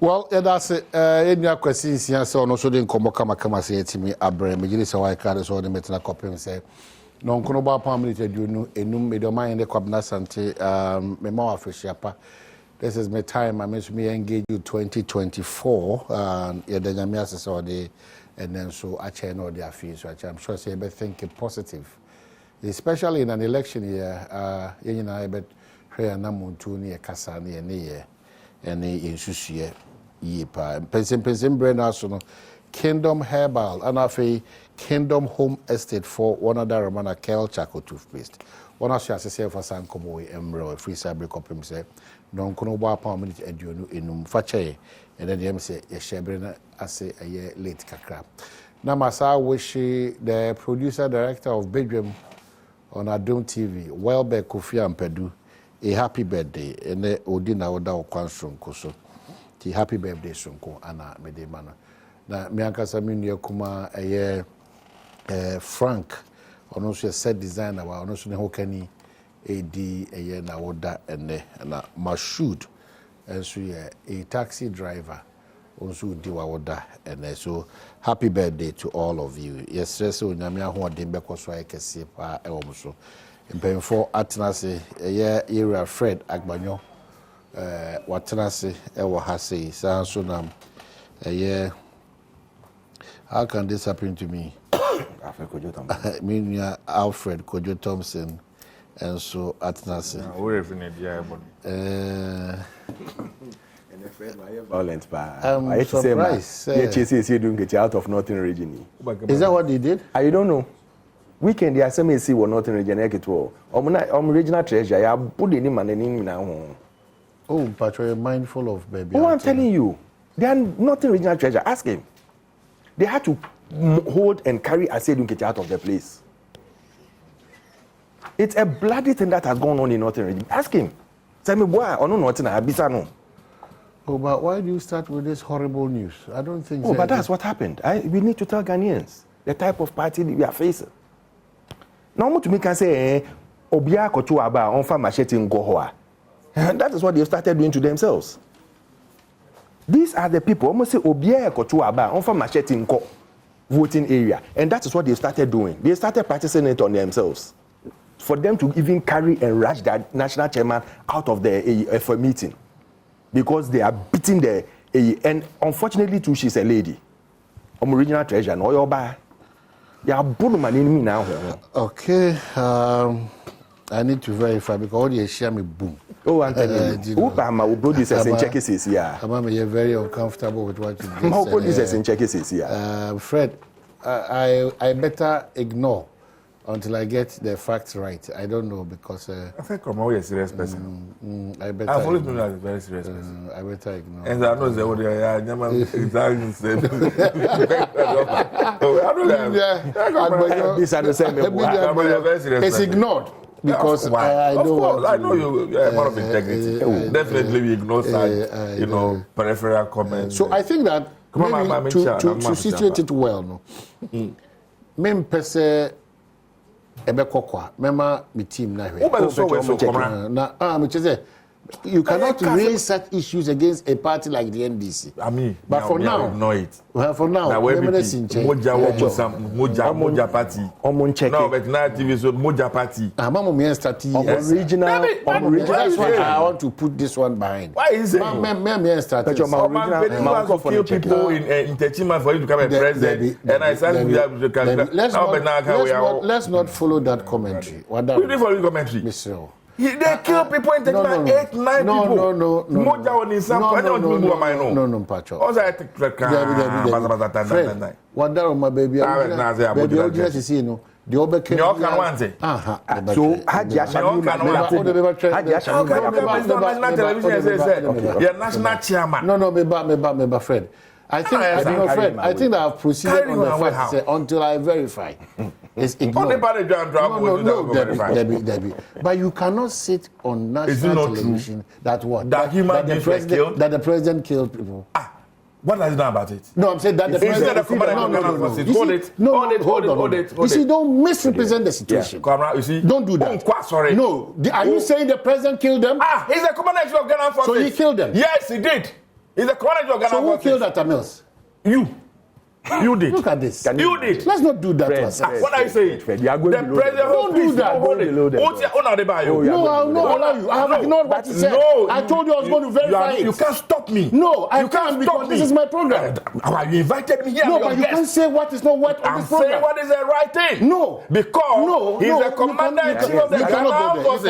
Well, that's it. Any questions? Yes, so no, so then come say to me. Abraham, me just say I can't so the meeting a copy say. No, kono ba pamili te do no enum me do mind the kwabna sante me ma afishiapa. This is my time. I mean, me engage you 2024 and yeah, the nyame asese ode and then so I chair no their fees. So I'm sure say be thinking positive, especially in an election year. You know, but here na muntu ni kasa ni ye ene yensusuye yipa Mpensenpensemu na so no Kingdom Herbal and afi Kingdom Home Estate for one other Romana Kel Charcoal toothpaste. One of us say for sankomo emro free cyber copy say non kono ba pa minute aduonu enum fache and then them say ye shebre na ase aye late kakra. Na masa wish the producer director of Badwam on Adom TV Welbeck Kofi Ampedu a happy birthday and odina oda okwanso so ti happy birthday sonko ana mede mana na me ankasa me nua kuma Frank ono so set designer wa ono so ne hokani edi na oda ene na Mashood so a taxi driver also di wa oda ene so happy birthday to all of you. Yes so nyame ahoden bekoso ayekese pa ewo so Mpemfo atenase area Fred Agbanyo watenase ewo ha sei so nam how can this happen to me? Alfred Kojo Thompson. Me Alfred Kojo Thompson and so atenase we refined dia and Fred my violent pa I'm surprised. Say doing get out of Northern region. Is that what they did? I don't know. Weekend the SMAC were not in region ekito. Regional treasure ya put any man in now. Oh, but you're mindful of baby. Oh, I'm telling you. They are not in regional treasure. Ask him. They had to hold and carry Asedun Keti out of the place. It's a bloody thing that has gone on in Northern region. Ask him. Tell me why or no nothing abisano. Oh, but why do you start with this horrible news? I don't think but that's what happened. We need to tell Ghanaians the type of party we are facing. Now, to me can say, Obia kotu aba onfa machete ngohoa. That is what they started doing to themselves. These are the people, almost say Obia kotu aba onfa machete ngo voting area, and that is what they started doing. They started practicing it on themselves. For them to even carry and rush that national chairman out of the AEF meeting, because they are beating the and unfortunately too, she's a lady. Original treasure, no yoba. Yeah, me now. Okay, I need to verify because all the share me boom. Oh, I'm telling you. Who producers in Czechia? Yeah. I'm very uncomfortable with what you just said. Who producers in Czechia? Yeah. Fred, I better ignore until I get the facts right. I don't know because I think I'm always a serious person. I better. I've always been a very serious person. I better ignore. And I know that what they are. Exactly the same. It's ignored because I know. I know you are a man of integrity. Definitely, we ignore side, peripheral comments. So I think that maybe to situate it well, no. Mem pese ebe kokwa mema mi team na hwe na me say you cannot raise such issues against a party like the NDC. I mean, but for now, know it. Well, for now, Moja party. No, but now TV so Moja party. Mama me start original. That's why I want to put this one behind. Why is it? Me start. But original kill people in Techima for you to come as president. And I said let's not follow that commentary. What that? You follow the commentary, Mr. They kill people in Techima, 8, 9 people. No. Moja on his sample. No, Pacho. Also, I think Fred, what that my baby? Baby, you just see, no. The overkill. You can want it. So, national chairman. No, Fred. I think that I've proceeded on the fact until I verify. It's ignored. Debbie. But you cannot sit on national television that the president killed people. What does it know about it? No, I'm saying that the president. Hold it. You see, don't misrepresent the situation. You see, don't do that. Sorry. No, are you saying the president killed them? He's a commander of Ghana forces. So he killed them. Yes, he did. He's the commander of Ghana. So who killed Atta Mills? You did. Look at this. You did. Let's not do that to ourselves. What are you saying? Fred, you are going the president don't do that. No, I'll not allow you. I have ignored what you said. No, I told you I was going to verify it. You can't stop me. No, I can't because this is my program. You invited me here. No, but you can't say what is not what on this program. I'm saying what is the right thing. No. Because he's the commander-in-chief of the Ghana Forces.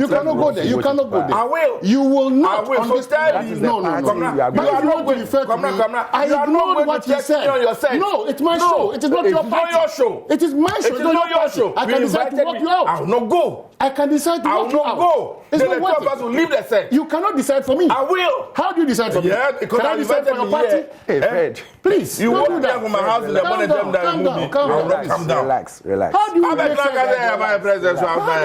You cannot go there. You cannot go there. I will. You will not. I will. So tell me. No. You are not going to refer to me. I ignored what you said. No, it's my show. It is not your party. It's not your show. It is my show. It is not your show. I can decide to walk you out. I will not go. I can decide to walk you out. I will not go. It's then not the two of us will leave the set. You cannot decide for me. I will. How do you decide for me? Yeah, because can I decide for your party? Hey, Fred. Please. You won't be from my house in the morning. Calm down. Relax. How do you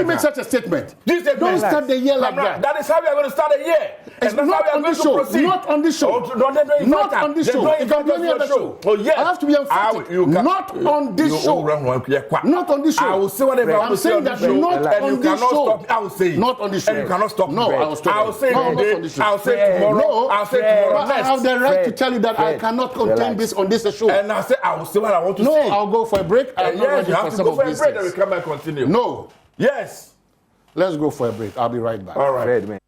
make such a statement? Don't start the year like that. That is how we are going to start the year. It's not on this show. Not on this show. Not on this show. It can be any other show. Oh, yeah. I have to be emphatic. Not on this show. Not on this show. I will say whatever I I'm saying that not on this show. I will say not on this show. And you cannot stop me. No, I will stop. I will say today. I will say tomorrow. No, I will say tomorrow. I have the right to tell you that I cannot contain this on this show. And I will say what I want to say. No, I'll go for a break. I'm not ready you for have to some go of for a these break. Then we things. come and continue. No. Yes. Let's go for a break. I'll be right back. All right. Fred, man.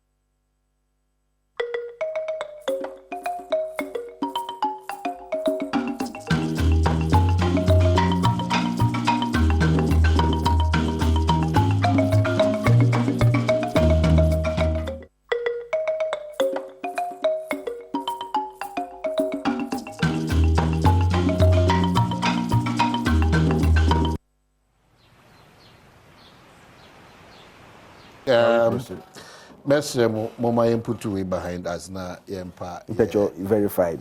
Messi, Mama, you put way behind us now. Yempa. Petro verified.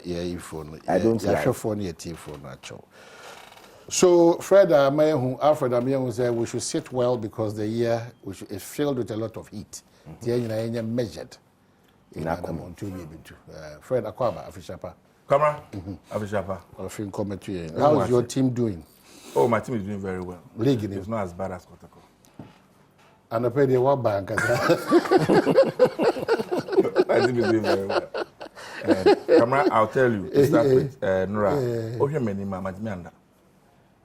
Yeah, phone. I don't like. Your phone, your phone, actually. So, Fred, Alfred Amiyan said we should sit well because the year is filled with a lot of heat. The year measured. In Fred Akwaba, Afishapa. Camera, Afishapa. How is your team doing? Oh, my team is doing very well. League is not as bad as Kotoko. And I pay the one bank. My team is doing very well. Camera, I'll tell you. To start with, Nora,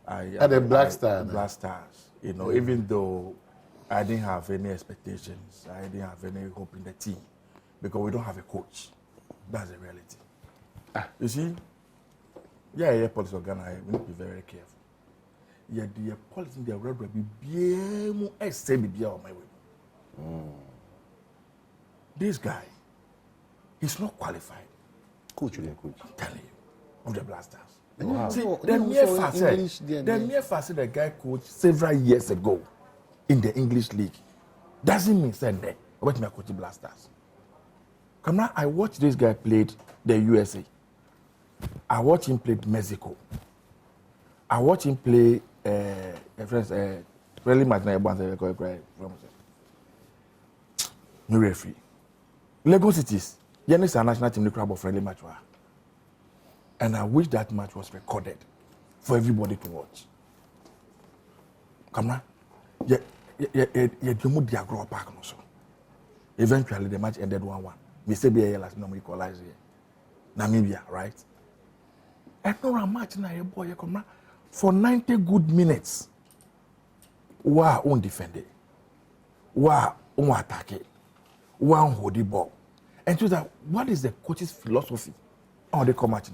At the Black Stars. Black Stars. You know, even though I didn't have any expectations, I didn't have any hope in the team because we don't have a coach. That's the reality. You see, politics of Ghana, we need to be very careful. Yeah, the politics in the world will be bien on my way. This guy, he's not qualified. Coach. I'm telling you, of the Black Stars. Wow. See, the mere fact that the guy coached several years ago in the English league doesn't mean that I went to my coach Black Stars. Come on, I watched this guy played the USA. I watched him play Mexico. I watched him play friendly match na no referee. Lagos Cities, Yenis a national team crowd of friendly match. And I wish that match was recorded for everybody to watch. Come on. Eventually the match ended 1-1. We say be last number equalize here. Namibia, right? And no match na boy come for 90 good minutes. Wa on defend. Wa on attack. Wa on hold the ball. And to that, what is the coach's philosophy on the match?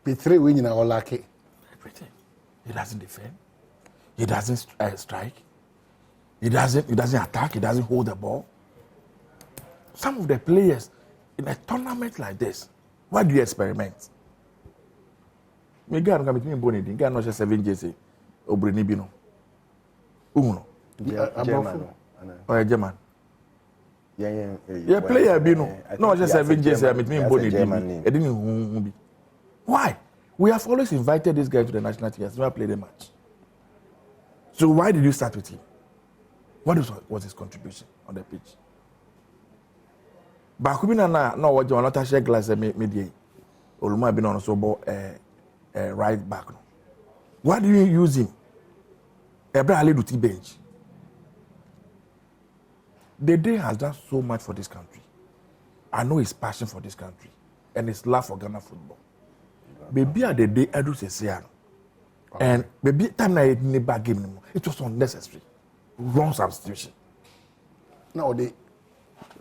Be 3 winning all lucky. Everything. He doesn't defend. He doesn't strike. He doesn't attack. He doesn't hold the ball. Some of the players in a tournament like this, why do you experiment? Me God come between Bonnie, God not just 7 years. Obreni bino. Uno. German. Oh, German. Yeah, player bino. No just 7 years between Bonnie. I didn't. Why? We have always invited this guy to the national team. He has never played a match. So why did you start with him? What was his contribution on the pitch? Bakubina na what you want to share glass media. Oluma been on so right back. Why do you use him? Ebrahali Duty bench. The day has done so much for this country. I know his passion for this country and his love for Ghana football. Maybe at the day I do say and maybe time I didn't back game, it was unnecessary. Wrong substitution. Now the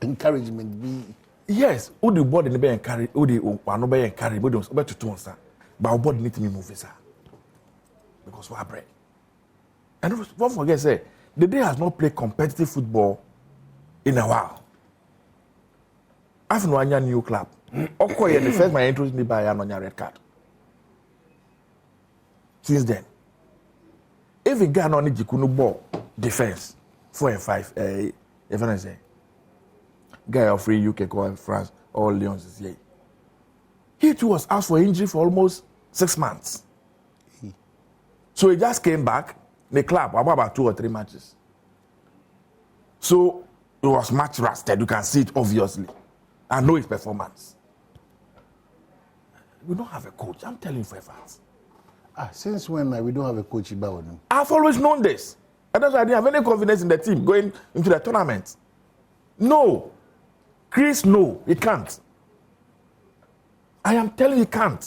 encouragement be yes, who the board be encourage, who the one be encourage, but don't about to turn sir. But our board need to move sir. Because we are bread. And don't forget say the day has not played competitive football in a while. I've no any new club. Okay, the first my introduced me by an red card. Since then, if we got on the Jikunu ball defense 4 and 5, if I say, guy of free UK go France, all Leons is here. He too was out for injury for almost 6 months. So he just came back. The club about 2 or 3 matches. So it was much rusted. You can see it obviously. I know his performance. We don't have a coach. I'm telling you for a fact. Since when we don't have a coach in Badwam? I've always known this. And that's why I didn't have any confidence in the team going into the tournament. No. Chris, no, he can't. I am telling you, he can't.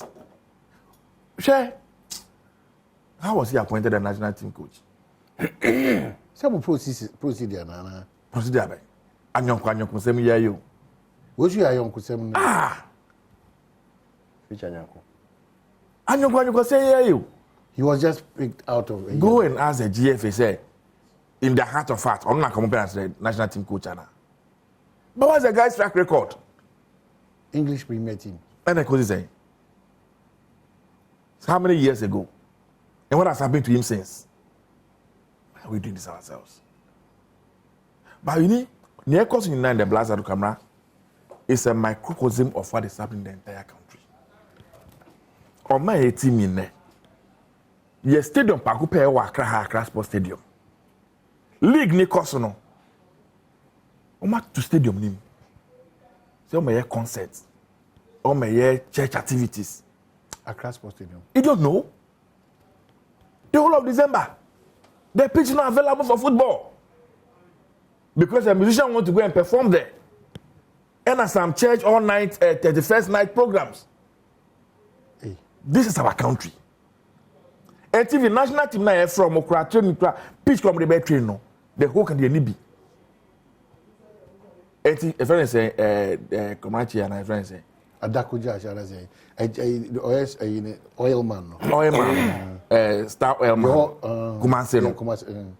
Share. How was he appointed a national team coach? Some procedure, Nana. Procedure. Adom Mpensenpensemu you. What's your young Kusem? Which Anyanko? Adom Mpensenpensemu you. He was just picked out of. Go and ask the GFA, say, in the heart of heart, I'm not comparing as the national team coach. But what's the guy's track record? English Premier Team. And the coach is saying, how many years ago? And what has happened to him since? Why are we doing this ourselves? But you need, near causing in the blast of camera is a microcosm of what is happening in the entire country. Or my team in there. Your stadium, Pakupe, Accra Sports Stadium. League ni Kosono. Oma to stadium nim. So my concerts. Or my church activities. Accra Sports Stadium. You don't know? The whole of December, the pitch is not available for football because the musician want to go and perform there. And as some church all night, 31st night programs. Hey. This is our country. And if the national team now from Okra training pitch from the bed training, the whole can be nibi. And if I say, Comanche and my friend say, Adakuja, shall I say, oil man. Oil man, star oil man, Kumase.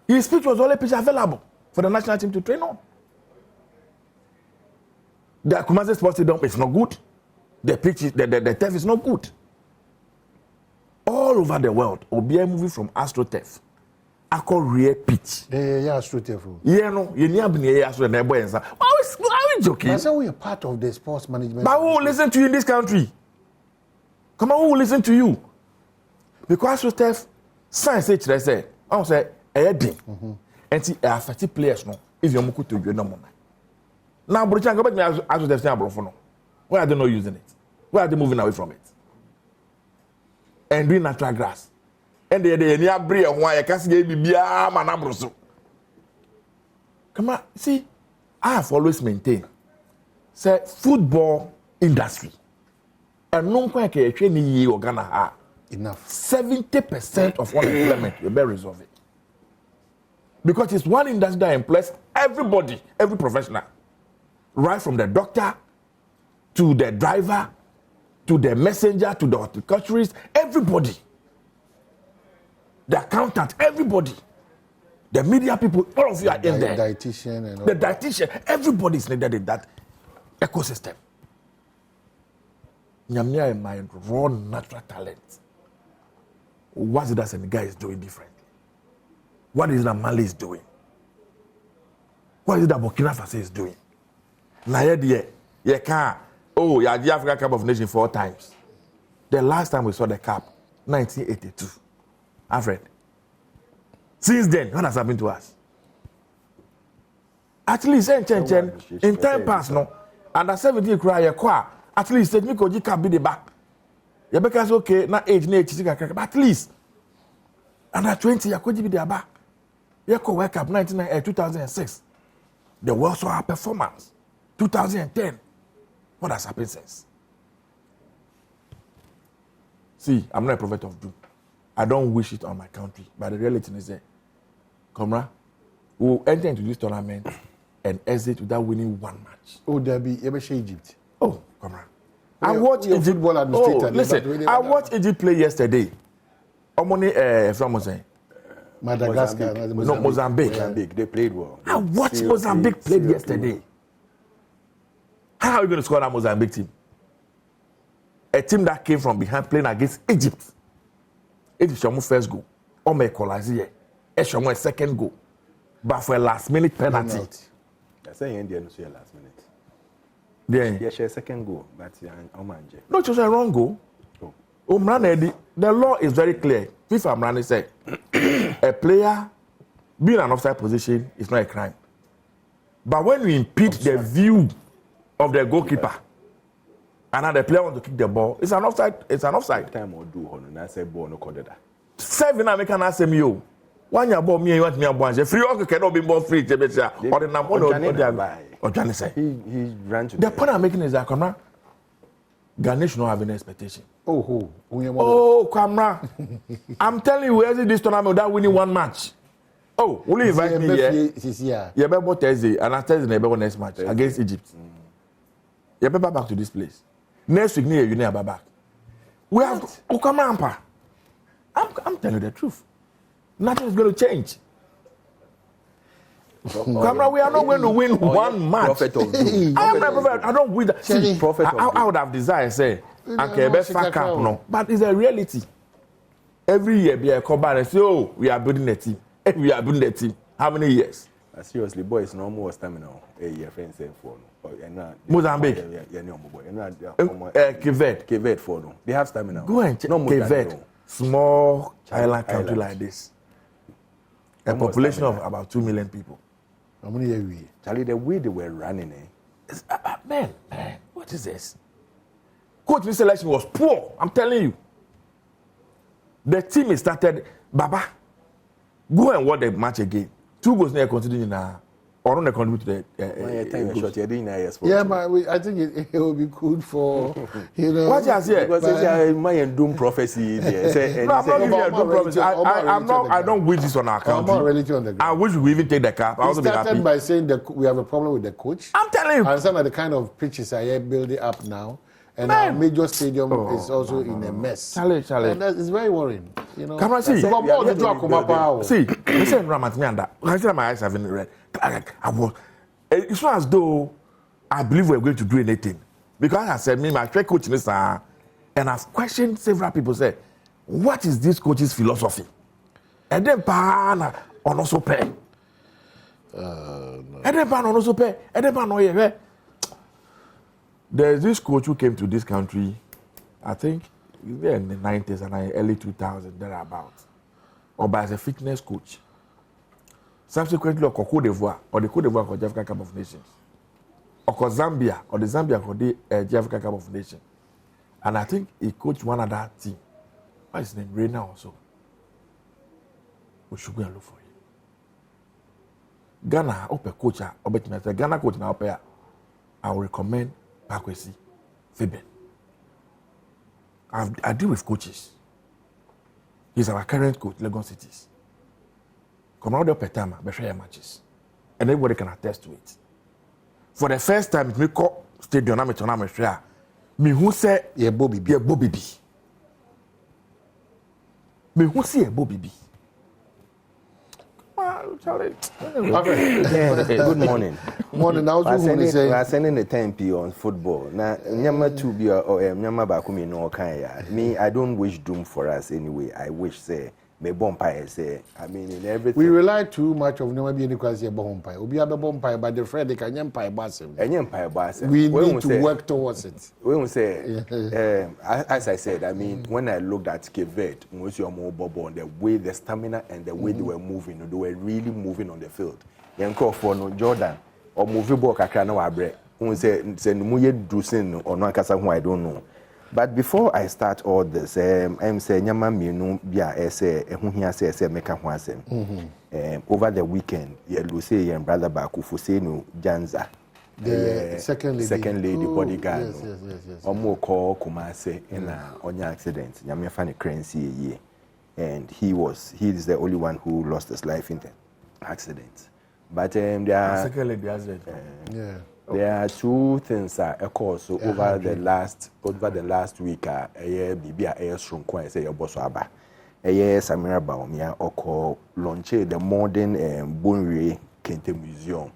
His pitch was only pitch available for the national team to train on. The Kumase Sports Stadium is not good. The pitch, the turf is not good. All over the world, Obia moving from AstroTurf, I call real pitch. Yeah, AstroTurf. Yeah, no, you never been here Astro never and say, are we joking? That's how we are part of the sports management. But who will listen to you in this country? Come on, who will listen to you? Because AstroTurf, science say, I say, and see, affected players no. If you're muku to you no more. Now, but you go back to AstroTurf say abroad. Why are they not using it? Why are they moving away from it? And doing natural grass. And they near bring why I can't see bibia manabroso. Come on, see, I have always maintained say football industry. And no one can train ye or Ghana Enough. 70% of unemployment you better resolve it. Because it's one industry that employs everybody, every professional. Right from the doctor to the driver to the messenger, to the horticulturist, everybody. The accountant, everybody. The media people, all of you are in there. Dietitian and all. The dietitian, everybody is needed in that ecosystem. Nyamia and my raw natural talent. What is it that Senegal is doing differently? What is it that Mali is doing? What is it that Burkina Faso is doing? Now, you can't. Oh, yeah, the African Cup of Nations 4 times. The last time we saw the cup, 1982. Alfred. Since then, what has happened to us? At least, in time past, no. Under 17, at least, me could can't be the back. You because okay, not age, but at least, under 20, you could be the back. You could wake up 2006. The World Saw our performance. 2010. What has happened since? See, I'm not a prophet of doom. I don't wish it on my country, but the reality is that, Comra, we'll enter into this tournament and exit without winning one match. Oh, there be Egypt. Oh, Comra. I watched Egypt. Listen, I watched Egypt play yesterday. Omoni, from Madagascar. Mozambique. They played well. I watched Mozambique play yesterday. How are you going to score that Mozambique team? A team that came from behind playing against Egypt. Egypt shall move first goal. Or may equalize here. It shall move second goal. But for a last minute penalty. I say India no share last minute. Yeah. Yeah, share second goal, but Omanje. No, it's a wrong goal. The law is very clear. FIFA Mrani said a player being in an offside position is not a crime. But when you impede the view of the goalkeeper, and now the player wants to kick the ball, it's an offside. It's an offside. Time or do on I say ball no coded. Seven American ASMU. One year ball me you want me a bunch. Free or cannot be more free. Or the number or Johnny say. He ran to the point I'm making is that Kamara, Ghana should not have any expectation. Oh, Kamara. I'm telling you, where is this tournament without winning one match? Oh, will you invite me here? You better Thursday, and after Thursday, you better next match against Egypt. You better back to this place. Next week, you need back. We have Kamara. I'm telling you the truth. Nothing is going to change. Kamara, we are not going to win one match. Prophet of doom. I'm not prophet. I don't win that. See, I would have desired say, no, but it's a reality. Every year, be a combine and say, oh, we are building a team. We are building a team. How many years? Seriously, boys, no more stamina. A year, friends, say for Mozambique. Kevet for them. They have stamina. Go and check Kevet. Small island country like this. A population of about 2 million people. How many are we? Charlie, the way they were running, man, what is this? Coaching selection was poor. I'm telling you. The team is started. Baba, go and watch the match again. 2 goals now continuing now. Or not contribute to the. Yeah, but I think it will be good for What you say? Because my doom prophecy. No, I'm not giving you a doom prophecy. I don't wish this on our country. I wish we even take the cap. I also be happy. By saying that we have a problem with the coach. I'm telling you. And some of the kind of pitches are here building up now. And our major stadium is also in a mess. Charlie. And it's very worrying. Come on, see. See, listen, Ramatmianda. I said my eyes have been red. It's not as though I believe we're going to do anything. Because I said, my coach is and I've questioned several people, say, what is this coach's philosophy? And then, on also pay. And then, on also pay. And then, there's this coach who came to this country, I think, in the 90s and early 2000s, thereabouts, or by as a fitness coach. Subsequently, or Cote d'Ivoire, or the Cote d'Ivoire or the African Cup of Nations, or Zambia, or the Zambia or the African Cup of Nations. And I think he coached one other team. What is his name? Reina also. We should go and look for him. Ghana, coach, Ghana coach now, I will recommend Pakwesi Fabian. I deal with coaches. He's our current coach, Lagos Cities. Come out there per time, but share matches. And everybody can attest to it. For the first time, me call stadium, I'm share. Me who say, yeah, Bobby. Me who say, Bobby. Charlie. Good morning. Morning. Now, we are sending the 10p on football. Now, Nyama 2B or Nyama Bakumi no Kaya. Me, I don't wish doom for us anyway. I wish, say, me bompire say. I mean, in everything. We rely too much of Nyama being because you're bompire. We have a bompire, but the Fred, they can Empire Bassem. We need to work towards it. We will say, as I said, I mean, when I looked at Kevet, the way the stamina and the way they were moving, they were really moving on the field. Yanko for no Jordan or movie ball kakra na wabre. We say muye drusin or no kasa who I don't know. But before I start all this, I'm saying nyama mienu bia ese ehun hia say meka ho asem. Over the weekend, ye Lucy and brother Baku for say no Janza. The second lady bodyguard. Yes. Omo call Kumase in a accident. Nyame fa ne crancy ye. And he is the only one who lost his life in the accident. But there are second lady accident. There are two things that occurred so over the last week. Bibia Srunkwa say your boss aba. Samira Baumia oko launch the modern Bonrie Kente Museum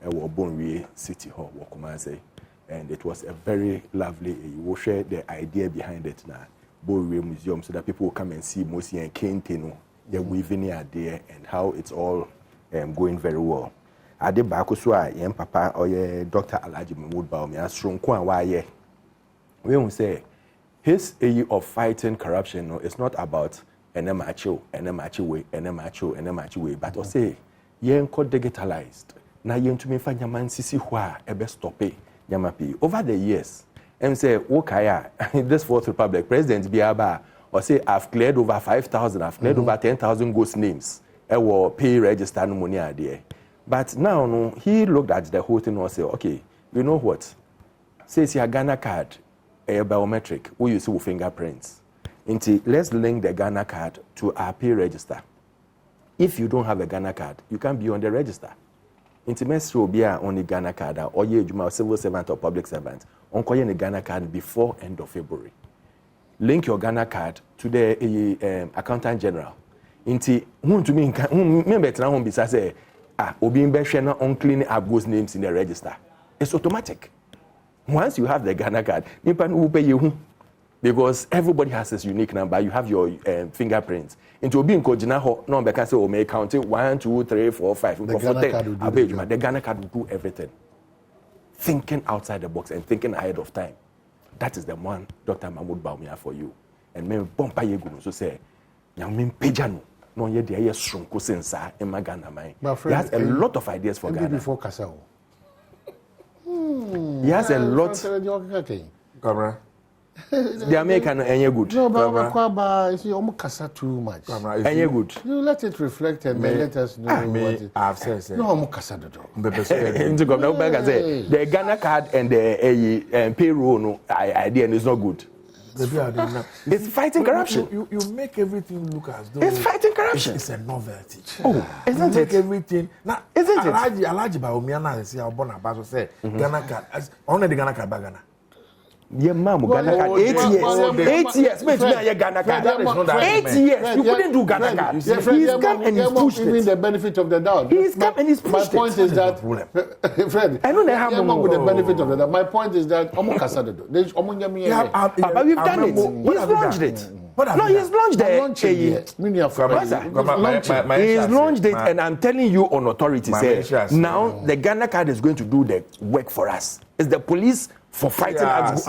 or Bonrie City Hall Wakumase. And it was a very lovely you share the idea behind it now. Bonrie Museum so that people will come and see Mosi and Kente no the weaving there and how it's all going very well. Ade baako so a yen papa oye Dr. Alhaji Mahmoud Baumia Srunkwa waye. We will say his way of fighting corruption no, it's not about enemacho way but I say yen ko digitalized na yen to me fa nyaman sisi ho a ebe stop nyamapi over the years and say okay this Fourth Republic President Biaba or say I've cleared over 5,000 I've cleared over 10,000 ghost names e will pay register no money there. But now, no, he looked at the whole thing and said, okay, you know what? Says your Ghana card, a biometric, we use fingerprints. Let's link the Ghana card to our pay register. If you don't have a Ghana card, you can't be on the register. Messi will be on the Ghana card, or you civil servant or public servant, on the Ghana card before end of February. Link your Ghana card to the accountant general. Who to me, remember, say, Obi Mbeshena on cleaning up those names in the register. It's automatic. Once you have the Ghana card, Nipan will pay you because everybody has his unique number. You have your fingerprints. Into Obi Nkojina number can say, may count it 1, 2, 3, 4, 5. The Ghana card will do everything. Thinking outside the box and thinking ahead of time. That is the one Dr. Mahmoud Baumia for you. And me bompa yegu so say, Yamin Pejano. No, yet there is Shrunko Sensa in Magana mind. He has a lot of ideas for Ghana. Before Kasao. He has a lot. The American any good. No, but you see, almost Kasa too much. Any good. You let it reflect and let us know what it. I've said. No, almost Kasa do. The Ghana card and the payroll no idea is not good. It's fighting corruption. You make everything look as though it's fighting corruption. It's a novelty. Oh, isn't it? Everything now, isn't it? Alhaji Baumia na say born about say Ghana card. Only the Ghana card bagana. Yeah, ma'am, Ghana card 8 years. 8 years. Wait, me Ghana card. 8 years. You couldn't do Ghana card. He's come and he's pushed it. The benefit of the doubt. He's come and he's pushed it. My point is that, Fred, I know they have with the benefit of the doubt. My point is that but we've done it. He's launched it. No, he's launched it. He's launched it, and I'm telling you on authority, say now the Ghana card is going to do the work for us. It's the police for fighting out those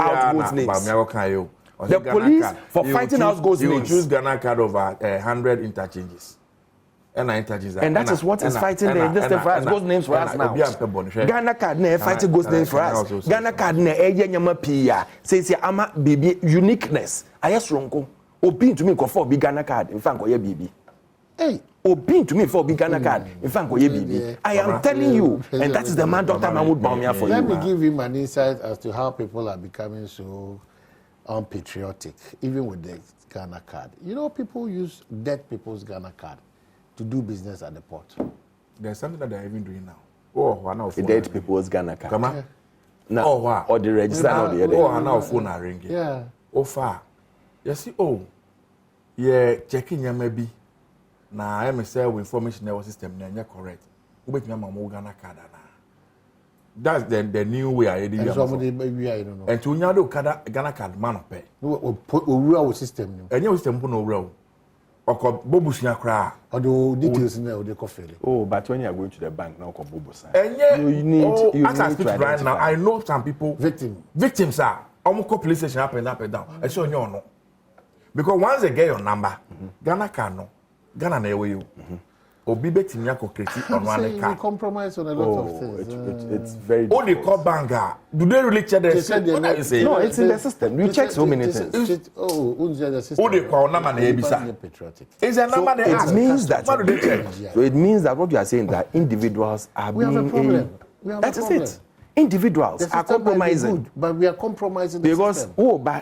names. The police for fighting out those names. You choose Ghana card over 100 interchanges. And that is what is fighting those names for us now. Ghana card ne fighting those names for us. Ghana card ne nyama pia says ama bibi uniqueness. Ayesronko obi to me ko for Ghana card in fact koye bibi. Hey, obi to me for Ghana card in fact koye bibi. I am telling you, and that is the man Dr. Mahmoud Baumia for you. Let me give him an insight as to how people are becoming so unpatriotic, even with the Ghana card. You know, people use dead people's Ghana card to do business at the port. There's something that they're even doing now. Oh, the dead people's Ghana card. Come on. Yeah. No. Oh, wow. Or the register or the other. Oh, now phone are ringing. Yeah. Oh, far. You see, yeah, checking your maybe. Now, I am say information our system na correct. We bet my Ghana card na. That's the new way I did. And somebody maybe I don't know. And to nyado Ghana card man pay. We our system. And your system no real. Or Bobusia cry. Or the details in there, they coffee. Oh, but when you are going to the bank now, Bobusa. And yeah, you need as I speak right now, I know some people. Victims are almost police station up and down. I saw you know. Because once they get your number, Ghana can know. Ghana never you. Obi beti mi akoketi on one car. We compromise on a lot of things. It's very. Oh, they call banker. Do they really check the system? No, it's in the system. We check so many things. The system. Oh, they call number na ebisa. It's a number they ask. It means that. What do they check? So it means that what you are saying that individuals are we being. Have a problem. That is it. Individuals The are system might be compromising. good, but we are compromising the Because system.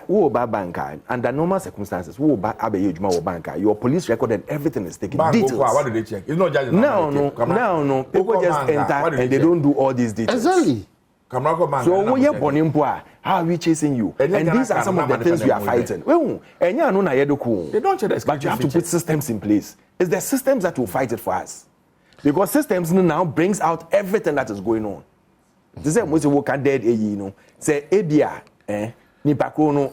who buy banker under normal circumstances, who buy abe ejuma banker, your police record and everything is taken. Bank Details. what do they check? It's not just No. People just enter and they don't do all these details. Exactly. So we are born how are we chasing you? And these are some of the things we are fighting. They don't check the but you have to put systems in place. It's the systems that will fight it for us. Because systems now brings out everything that is going on. This is what we can dead say ebia nipa ko no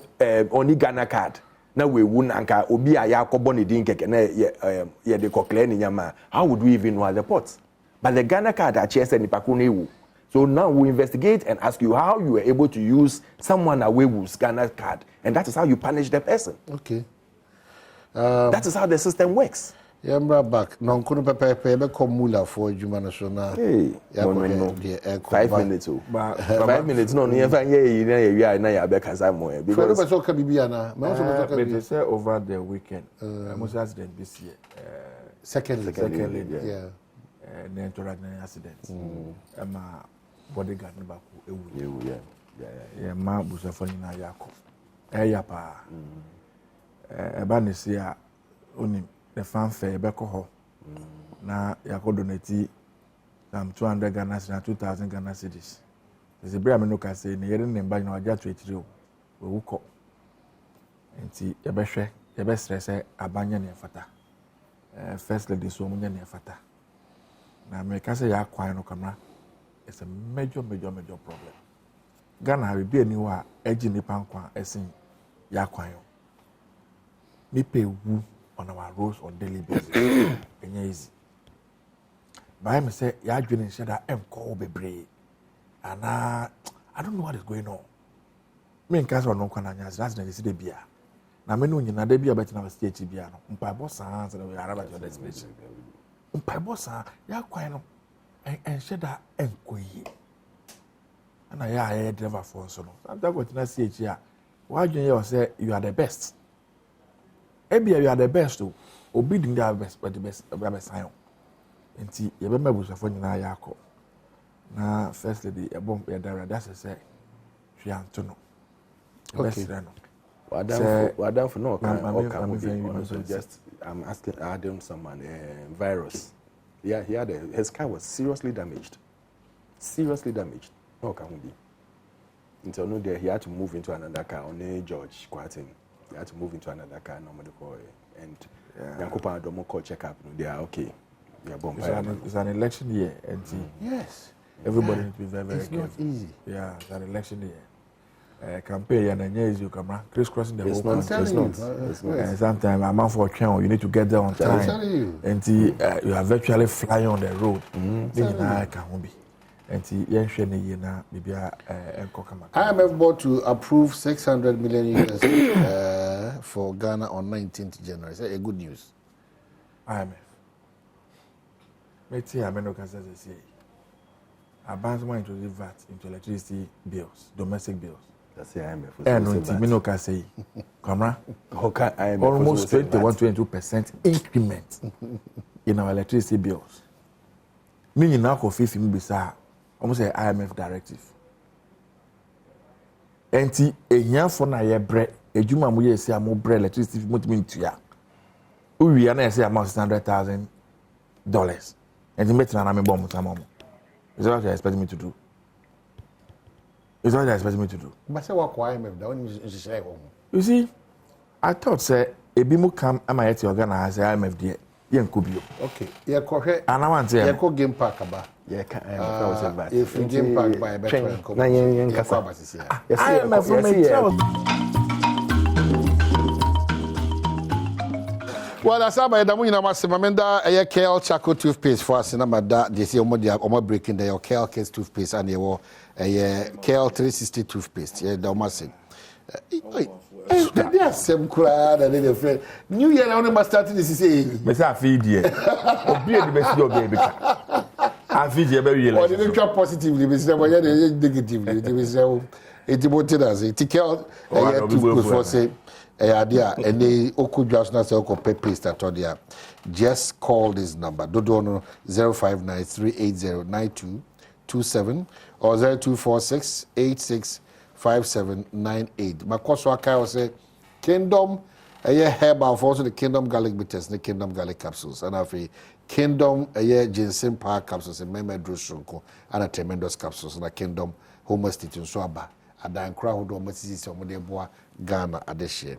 oni Ghana card na we wun anka obi a ya akobọ ne din keke na ye de kokle ni nyama. How would we even know at the port? But the Ghana card actually said nipa ko no ewu. So now we investigate and ask you how you were able to use someone away with Ghana card, and that is how you punish the person. Okay. That is how the system works. Yeah, I'm back. No, couldn't prepare Mula for Juma National. Hey, no. 5 minutes. 5 minutes. No, you are back as I'm more. Because they say over the weekend, most accident this year. Secondly, yeah. Then to an accident. My bodyguard never yeah, ma busa for na yako. Yapa. Ebanisia onim the fanfare beko ho. Na yako donate some 200 Ghana cedis, 2,000 Ghana cedis. There's a brand no can say ne yere ne mba na waja 23 we wuko. Enti yebehwe stress abanya ne fata. First lady so munya ne fata. Na America say ya kwan no kamera. It's a major problem. Ghana we be anywhere edge nipa nkwa esin ya kwan yo. Me pay wu on our roads on daily basis. Enya easy. By me say ya adwene share that enko bebre. And I don't know what is going on. Me nka so no kwa na nya that's na see bia. Na me no nyina da bia beti na stage bia no. Mpa boss answer we araba your destination. Mpa boss ya kwan no and share that enko yi. And I a driver for so no. Sometimes what na see here. Why you say you are the best? Ebia you are the best o. Obi din the best but the best sign. Enti ye be mabusa for nyina ya akọ. Na first lady e bomb e dara that's say she anto no. Okay. Wadam for no can so just I'm asking Adom someone virus. Yeah, his car was seriously damaged. No can be. Until no day he had to move into another car on George Quatin. He had to move into another car normally call and Yakupa Adom call check up. They are okay. It's an election year, and yes, everybody needs to be very it's careful. not easy. Yeah, it's an election year. Campaign and then you come crisscrossing the whole country. It's not. And sometimes I'm out for a channel, you need to get there on time. I'm telling you. And you are virtually flying on the road. I can't be. And IMF board to approve 600 million US for Ghana on 19th January. Is that a good news? IMF. Let's see, I'm not going to say. Advance more into the VAT, into electricity bills, domestic bills. That's the IMF. And no can say, Camera, almost 21-22% increment in our electricity bills. Meaning now, coffee film bisa almost an IMF directive. Enti ehia for na ye bre ejuma mo ye se am bre electricity mo timi ntua. Uwi na ye se am $600,000. Enti metina na me bom tamam. Is that what you expect me to do? Is what you expect me to do? But say what IMF that when you say you see, I thought say ebi mo come am I to organize IMF there. Yen kubio. Okay. Yeah, correct. And I want to yeah, go game park aba. Yeah, if you game park by a better na yen kasa. Yes, IMF from well, that's about the money. I'm saying, Mamenda, a Kale Charcoal toothpaste for us. And that they say, Omo breaking the Kale case toothpaste and you a Kale 360 toothpaste. Yeah, the Omo they are some crowd and then friend. New Year, I only started this. Say, Mr. Feed ye. Be the best your baby. I feed you very well. Or they try positively, Mr. Negatively. They say, it's about us. It's Kale toothpaste for say. Idea and they just not say paste at all there. Just call this number. Dodo 059-380-9222. 27 or 0246865798. Makoso Akai say Kingdom herbal for also the Kingdom garlic bitters, the Kingdom garlic capsules, and afi Kingdom ginseng power capsules and meme drushrunko and a tremendous capsules and a Kingdom homostatin so aba adan kra hodo masisi se omode boa Ghana adehye.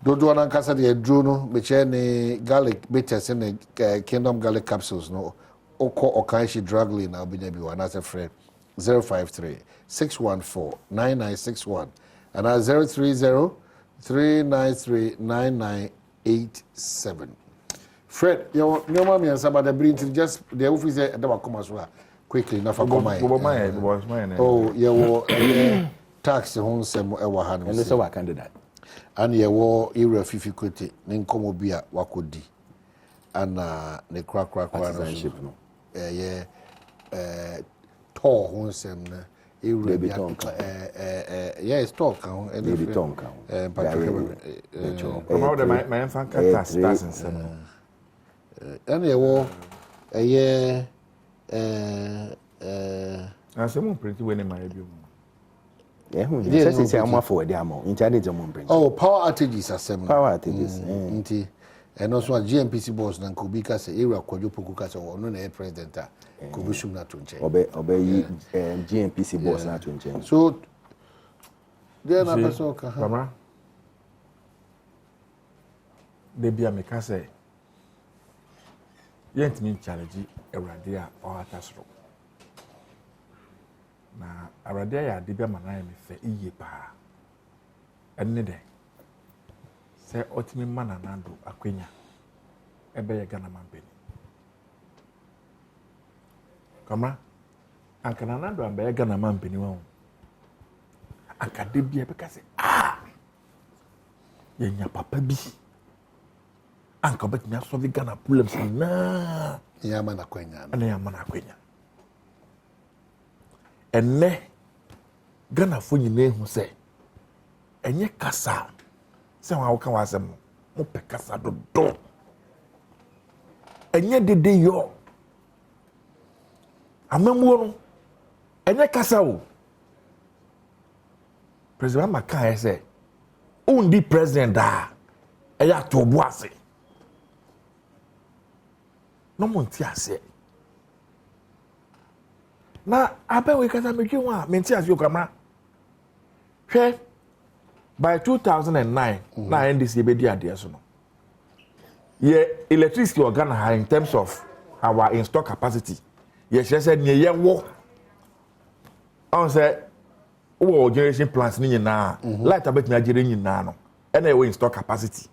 Dodo na nkasa de adru no meche ne garlic bitters and Kingdom garlic capsules no oko okanshi drug lane na obinya bi wana se frɛ 053-614-9961 and 030-393-9987. Fred, your mommy and somebody bring to just the office at the Wakomaswa quickly, not for mine. Oh, you tax the home sem ever had. And so I candidate. And you were era difficulty, Ninkomobia Wakodi, and the crack partnership. Tall home sem. Yes, talk. Baby tongue. My infant cat has and you were a year. I someone pretty when in my view. Yeah, yes, I'm for the amount. Intelligent. Oh, power outages are some power outages. And also a GMPC boss and Kubika say era Kojupukas or no president. Kubishum not to change. Obey GMPC boss not to change. So, there are so Mama. They be a mecase. Yet me challenge a radia or a tasro. Na a radia debia manai me fe iye pa. And nede. Say otimi mananando akwenya. Ebe ye Ghana mampeni. Kama anka nanando amba ye Ghana mampeni wa. Anka debia be kase ye nya papa bi. Anka bet nya solve Ghana problems na. Ya mana kwenya. Ana ya mana kwenya. Enne Ghana fo nyine hu se enye kasa se wa woka wasem mo pe kasa dodo enye dede yo amamuo no enye kasa o president Maka say undi president da eya to bo ase no monti ase na abe we kasa me dwon a menti ase okama hwe by 2009 na NDC be di ade so no ye electricity organ high in terms of our install capacity ye say ne ye wo on say wo generation plants ni nyina light abet na gere nyina no and we install capacity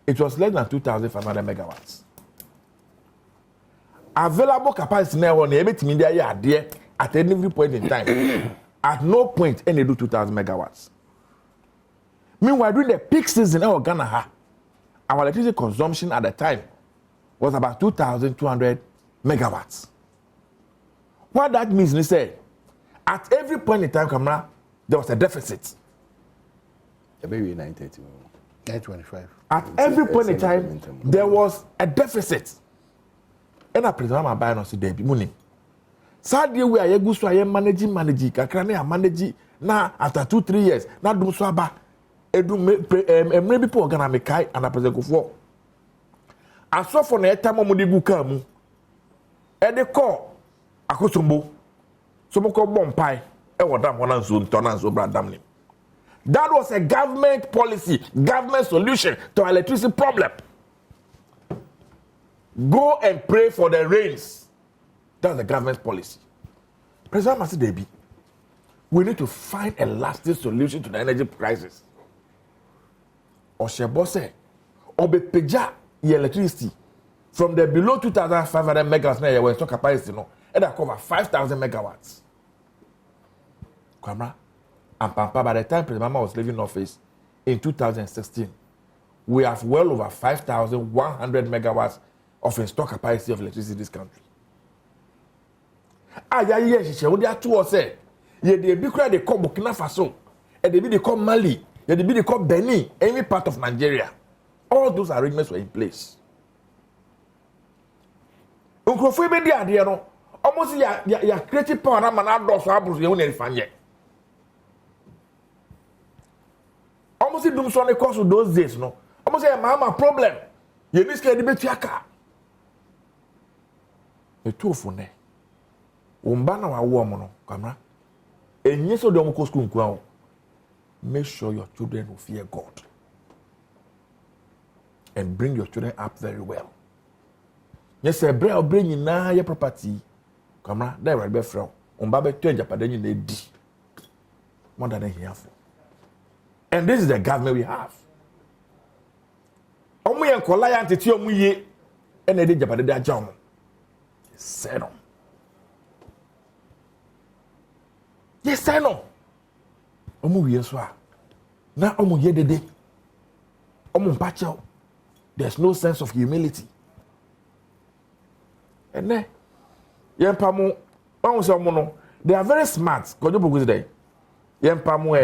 it was less than 2,500 megawatts. Available capacity now on everything in there at any point in time. At no point any do 2,000 megawatts. Meanwhile, during the peak season in Ghana, our electricity consumption at the time was about 2,200 megawatts. What that means, they say, at every point in time, there was a deficit. Maybe 930. 925. At every point in time, there was a deficit. And I presume I'm buying us today. Money. Sadly, we are able to managing. Kakra manage now after 2-3 years. Now do so aba. Maybe people are gonna make kai and I present go for. As so for na etama mo de buka mu. E de call akosombo. So mo ko bompai e wodam wona nso ntona nso bradam ni. That was a government policy, government solution to our electricity problem. Go and pray for the rains. That's the government's policy. President Masi Debi, we need to find a lasting solution to the energy crisis. Oshebo say, obepeja electricity from the below 2,500 megawatts na your stock capacity no, and that cover 5,000 megawatts. Kwamra, and Pampa, by the time President Mama was leaving office in 2016, we have well over 5,100 megawatts of installed capacity of electricity in this country. Yes, she would have to say, ye de be cry they call Burkina Faso, and they call Mali, they call Benin, any part of Nigeria. All those arrangements were in place. Uncle Febe di idea no, almost ya creative power na man ados aburu ye won fanye almost dum so ne cause those days no almost say mama problem ye ni scared be tuaka e tuofo ne umba na wa wo mo no kamera enye so de mo ko school nku awo make sure your children will fear God and bring your children up very well. Yes, a bread or bring in your property. Come on, there will be from. Babe to Japan, they di. More than here for. And this is the government we have. Omu yan kola yan tete omu ye. Ene de Japan de ajam. Say no. Yes, say no. Omu ye so a. Na omu ye dede. Omu mpacho. There's no sense of humility. And then, Yempamu, they are very smart. Kojoboku today. Yempamu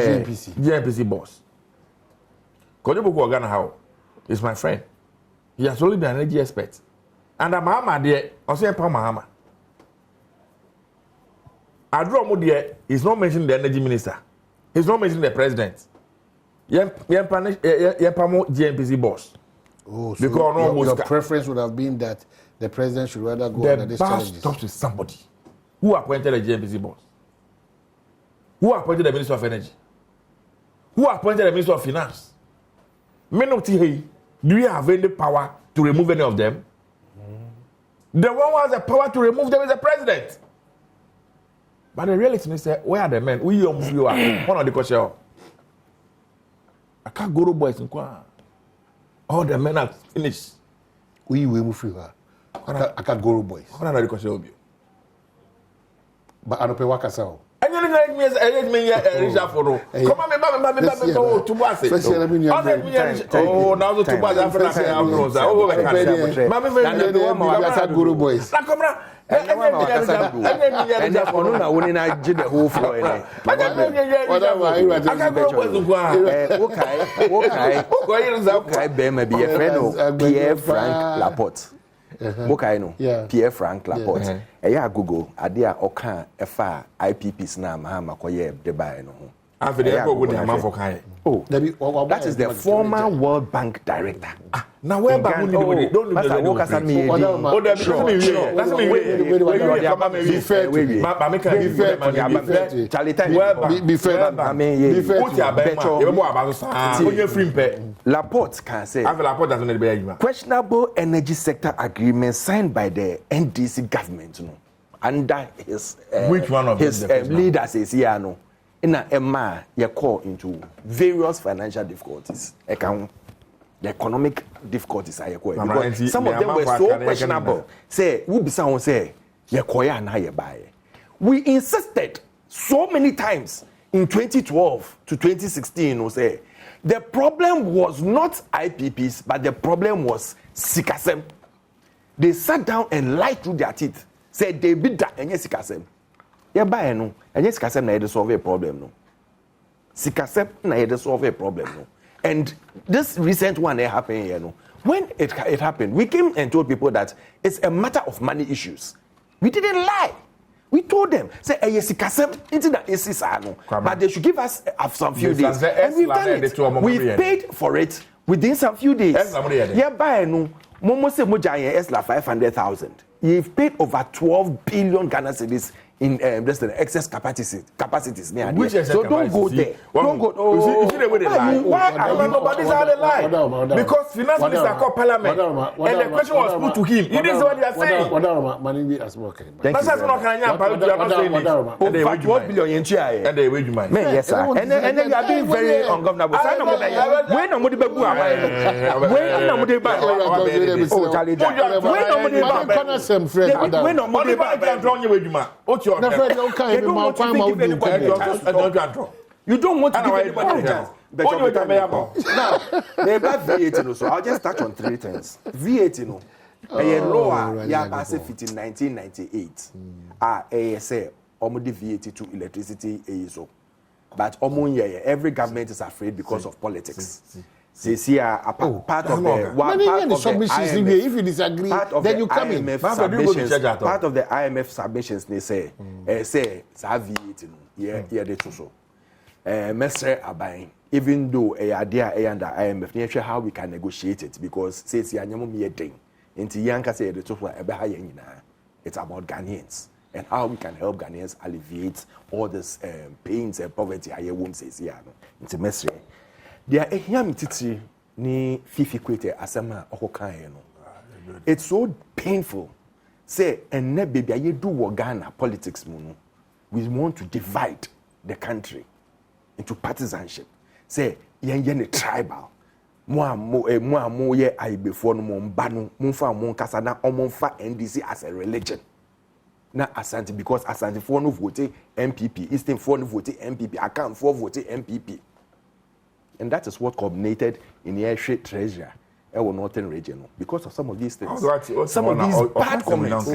GNPC boss. Kojoboku Ogana how is my friend. He has only been an energy expert. And Mahama there, also Yempamu Mahama. Adom there is not mentioning the energy minister. He's not mentioning the president. Yempamu GNPC boss. Oh, so because your preference would have been that the president should rather go under this challenge. The boss stops with somebody. Who appointed the GNPC boss? Who appointed the Minister of Energy? Who appointed the Minister of Finance? Do you have any power to remove any of them? The one who has the power to remove them is the president. But the reality is that where are the men? We are one of the question. I can't go to boys in Kwa. All the men are finished. We move free. I can't go to boys. What are the question? But I don't pay work as well. And you know, come on, to Boise. Oh, now the two boys are from Guru boys. And on a winning I did the whole floor. Okay, maybe a friend of Pierre Frank Laporte. Bokaino, Pierre Frank Laporte. A Google, Adia Oka, FA, IPPs now, Mahama Koye, the Bayano. Oh, that is the former World Bank director. Now, where don't Laporte can say questionable energy sector agreement signed by the NDC government under his which one of his leaders is here no. In a you call into various financial difficulties. The economic difficulties are because some of them were so questionable. Say, who be someone say, we insisted so many times in 2012 to 2016, say, the problem was not IPPs, but the problem was Sikasem. They sat down and lied through their teeth. Said they beat that and yes, Sikasem. No, and yes, Sikasem na solve a problem no. Sikasem na solve a problem no. And this recent one that happened here no. When it happened, we came and told people that it's a matter of money issues. We didn't lie. We told them, say, yes, Sikasem into the no, but they should give us some few days. And we've done it. We've paid for it within some few days. Yeah, by no, Momo se moja esla 500,000. You've paid over 12 billion Ghana cedis in this excess capacities near there. So don't go there. Don't go. Oh, you see the way they lie. Why? Nobody's how they lie. Because finance minister called parliament, and the question was put to him. He didn't say what they are saying. That's not over 12 billion in chair. And they wage money. Yes, sir. And then you are being very ungovernable. When nobody be when nobody be oh, Charlie, when nobody you don't want to give anybody a chance. Now, they got VAT, so I'll just touch on three things. VAT, a law, yeah, passed it in 1998. ASA, almost VAT to electricity, so. But every government is afraid because of politics. See, part of the one part of the IMF, if you disagree, then you come in. Part of the IMF submissions they say V8 yeah they so. Mr. Abain, even though idea under IMF, near how we can negotiate it because says Yanyamo meeting into Yanka say the truth it's about Ghanaians and how we can help Ghanaians alleviate all this pains and poverty. I won't say it's a mess. There a yam titi ni fifi kwete asema okokan no. It's so painful. Say and ne baby aye do wo Ghana politics mu no. We want to divide the country into partisanship. Say yen tribal. Mo ye aibefo no mo mba no mo fa mo nkasa na omo fa NDC as a religion. Na Asante because Asante for no vote MPP, Eastern for no vote MPP, account for vote MPP. And that is what culminated in the airship treasure, our northern region, because of some of these things. Some of these bad comments.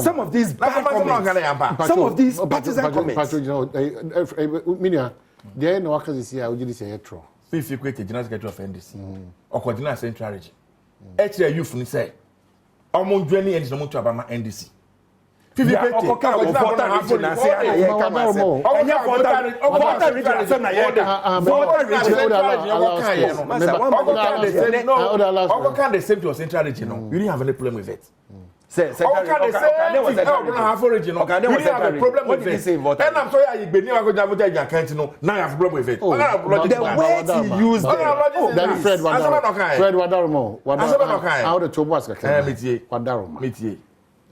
Some of these bad comments. Some of these partisan comments. There no workers is here. We just say etro. If you create a general secretary of NDC, or coordinate central region, actually youth ni say, among journey and no to about NDC. Fifi pete. The same to central region. You didn't have any problem with it. Say have a problem with it. And I'm sorry you been never go to can't know. Now you have a problem with it. The way to use Fred Wadarmo. How the Tobas Wadarmo.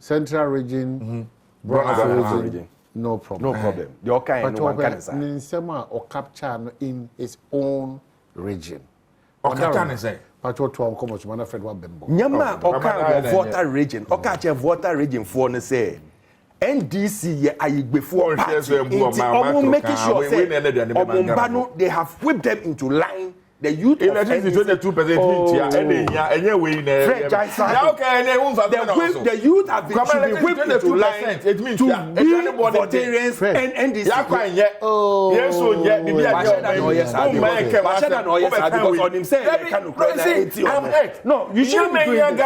Central region, region, no problem. No problem. The okay but Ninsema or capture in his own region. But what to come much man Fred Wabembo. Nyama oka voter region. Oka che voter region for ne say NDC ye before party. Making sure say they have whipped them into line. The youth electricity 22% here any way in the youth have been whipped into line to be Voltarians and NDC. Yes, so yeah, because on him say no, you shouldn't be doing this. I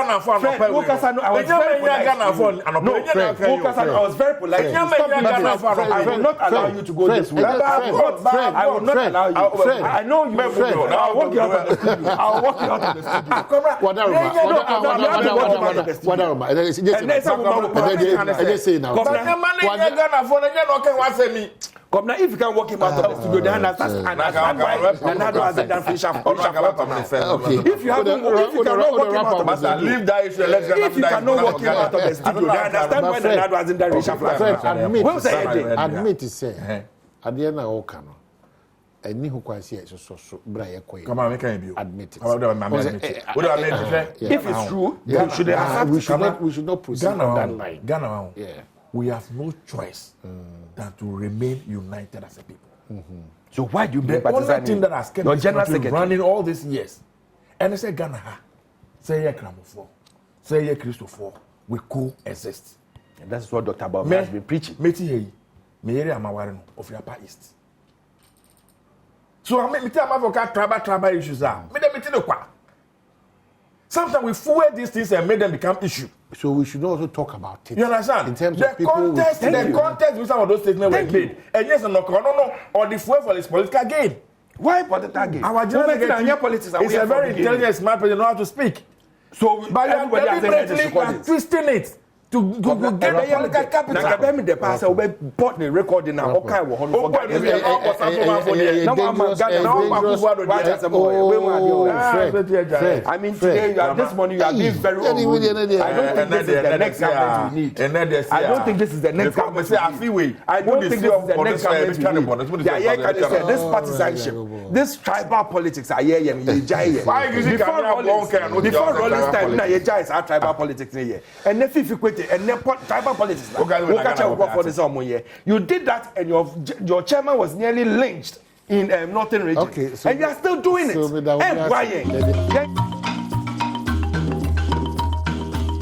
was very polite. I will not allow you to go this way. I will not allow you. I know you I'll walk you out of the studio. I'll walk you out of the studio. Come now, if you can walk him out of the studio, then understand why Nado hasn't done finish up. Okay. If you cannot walk him out of the studio, leave that issue. If you cannot walk him out of the studio, then understand why Nado hasn't done finish up. Admit it, say. At the end of all canon. Any who can see it so Brian Quay. Come on, we can be admit it. If it's true, we should not proceed on that line. Ghana, we have no choice than to remain united as a people. So why do you bring the only thing that has kept this country running all these years? And they say Ghana, say ye Kramofor, say ye Christopher, we coexist. And that's what Dr. Bob has been preaching. Meti me area Amawarino of Yapa East. So I mean, tribal issues are. Sometimes we forward these things and make them become issue. So we should also talk about it. You understand? In terms the of people context with some of those statements were made. And yes, no, or the fuel for this political gain. Why political gain? Our general politics is a very intelligent, smart person, know how to speak. So, but you are twisting it. To get the political capital. Now, the past, we bought the record now. Okay, we I mean, today, this morning, you are being very old. I don't think this is the next government we need. I don't think this is the next government we need. I don't think this is the next government we need. This partisanship, this tribal politics, before Rolling Stone, you guys are tribal politics. And if you quit and tribal politics. You did that, and your chairman was nearly lynched in Northern Region. Okay, so and you are still doing it. And why?